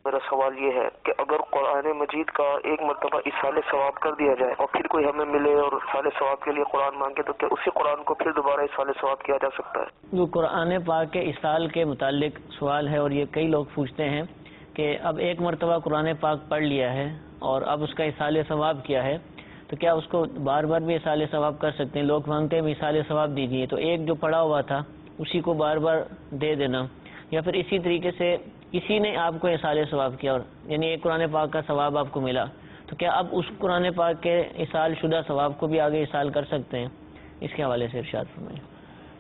میرا سوال یہ ہے کہ اگر قرآن مجید کا ایک مرتبہ اصال ثواب کر دیا جائے اور پھر کوئی ہمیں ملے اور اصال ثواب کے لیے قرآن مانگے تو کیا اسی قرآن کو پھر دوبارہ اصال ثواب کیا جا سکتا ہے؟ جو قرآن پاک کے اصال کے متعلق سوال ہے، اور یہ کئی لوگ پوچھتے ہیں کہ اب ایک مرتبہ قرآن پاک پڑھ لیا ہے اور اب اس کا اصال ثواب کیا ہے، تو کیا اس کو بار بار بھی اصال ثواب کر سکتے ہیں؟ لوگ مانگتے ہیں اصال ثواب دیجیے، تو ایک جو پڑھا ہوا تھا اسی کو بار بار دے دینا، یا پھر اسی طریقے سے کسی نے آپ کو اصال ثواب کیا اور یعنی ایک قرآن پاک کا ثواب آپ کو ملا، تو کیا اب اس قرآن پاک کے اصال شدہ ثواب کو بھی آگے اصال کر سکتے ہیں؟ اس کے حوالے سے ارشاد فرمائیں۔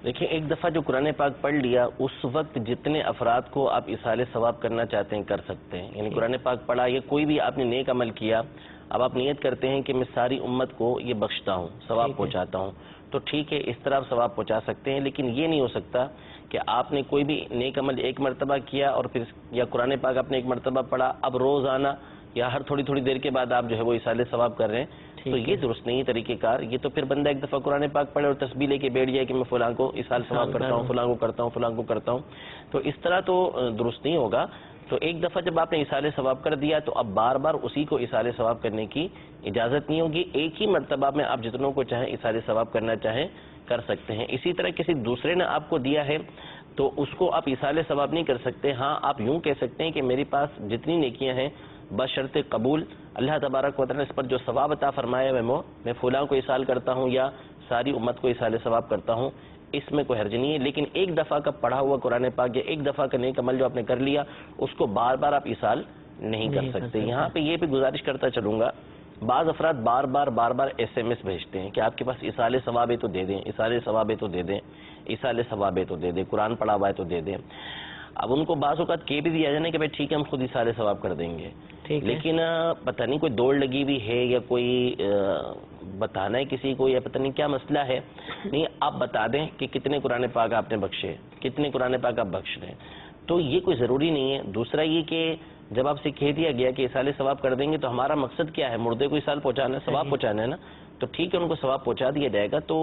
دیکھیں، ایک دفعہ جو قرآن پاک پڑھ لیا اس وقت جتنے افراد کو آپ اصال ثواب کرنا چاہتے ہیں کر سکتے ہیں، یعنی قرآن پاک پڑھا یا کوئی بھی آپ نے نیک عمل کیا، اب آپ نیت کرتے ہیں کہ میں ساری امت کو یہ بخشتا ہوں، ثواب پہنچاتا ہوں، تو ٹھیک ہے، اس طرح آپ ثواب پہنچا سکتے ہیں، لیکن یہ نہیں ہو سکتا کہ آپ نے کوئی بھی نیک عمل ایک مرتبہ کیا اور پھر یا قرآن پاک آپ نے ایک مرتبہ پڑھا، اب روزانہ یا ہر تھوڑی تھوڑی دیر کے بعد آپ جو ہے وہ اصال ثواب کر رہے ہیں، تو یہ درست نہیں طریقہ کار۔ یہ تو پھر بندہ ایک دفعہ قرآن پاک پڑھے اور تسبیح لے کے بیٹھ جائے کہ میں فلاں کو اصال ثواب کرتا ہوں، فلاں کو کرتا ہوں، فلاں کو کرتا ہوں، تو اس طرح تو درست نہیں ہوگا۔ تو ایک دفعہ جب آپ نے اصال ثواب کر دیا تو اب بار بار اسی کو اصال ثواب کرنے کی اجازت نہیں ہوگی، ایک ہی مرتبہ میں آپ جتنوں کو چاہیں اصال ثواب کرنا چاہیں کر سکتے ہیں۔ اسی طرح کسی دوسرے نے آپ کو دیا ہے تو اس کو آپ اصال ثواب نہیں کر سکتے، ہاں آپ یوں کہہ سکتے ہیں کہ میرے پاس جتنی نیکیاں ہیں بشرط قبول اللہ تبارک و تعالیٰ نے اس پر جو ثواب عطا فرمایا ہے میں فلاں کو اصال کرتا ہوں یا ساری امت کو اصال ثواب کرتا ہوں، اس میں کوئی حرج نہیں ہے۔ لیکن ایک دفعہ کا پڑھا ہوا قرآن پاک یا ایک دفعہ کا نیک عمل جو آپ نے کر لیا اس کو بار بار آپ اصال نہیں کر سکتے۔ یہاں پہ یہ بھی گزارش کرتا چلوں گا، بعض افراد بار بار SMS بھیجتے ہیں کہ آپ کے پاس اصال ثواب ہے تو دے دیں، اصال ثواب ہے تو دے دیں، اصال ثواب ہے تو دے دیں، قرآن پڑھا ہوا ہے تو دے دیں۔ اب ان کو بعض اوقات کہہ بھی دیا جانا کہ بھائی ٹھیک ہے ہم خود اصال ثواب کر دیں گے، لیکن پتہ نہیں کوئی دوڑ لگی ہوئی ہے یا کوئی بتانا ہے کسی کو یا پتہ نہیں کیا مسئلہ ہے، نہیں آپ بتا دیں کہ کتنے قرآن پاک آپ نے بخشے، کتنے قرآن پاک آپ بخش رہے ہیں، تو یہ کوئی ضروری نہیں ہے۔ دوسرا یہ کہ جب آپ سے کہہ دیا گیا کہ اصال ثواب کر دیں گے تو ہمارا مقصد کیا ہے؟ مردے کو اصال پہنچانا ہے، ثواب پہنچانا ہے نا، تو ٹھیک ہے ان کو ثواب پہنچا دیا جائے گا۔ تو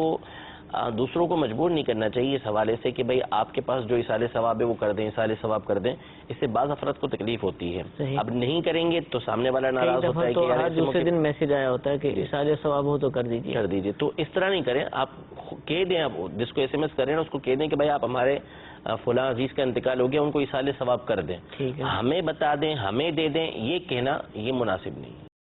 دوسروں کو مجبور نہیں کرنا چاہیے اس حوالے سے کہ بھئی آپ کے پاس جو اصال ثواب ہے وہ کر دیں، اصال ثواب کر دیں، اس سے بعض افراد کو تکلیف ہوتی ہے۔ اب نہیں کریں گے تو سامنے والا ناراض ہوتا ہے کہ ہر دوسرے دن میسج آیا ہوتا ہے کہ اصال ثواب ہو تو کر دیجیے، تو اس طرح نہیں کریں، آپ کہہ دیں، آپ جس کو SMS کریں نا اس کو کہہ دیں کہ بھائی آپ ہمارے فلاں عزیز کا انتقال ہو گیا، ان کو اصال ثواب کر دیں، ہمیں بتا دیں، ہمیں دے دیں، یہ کہنا یہ مناسب نہیں ہے۔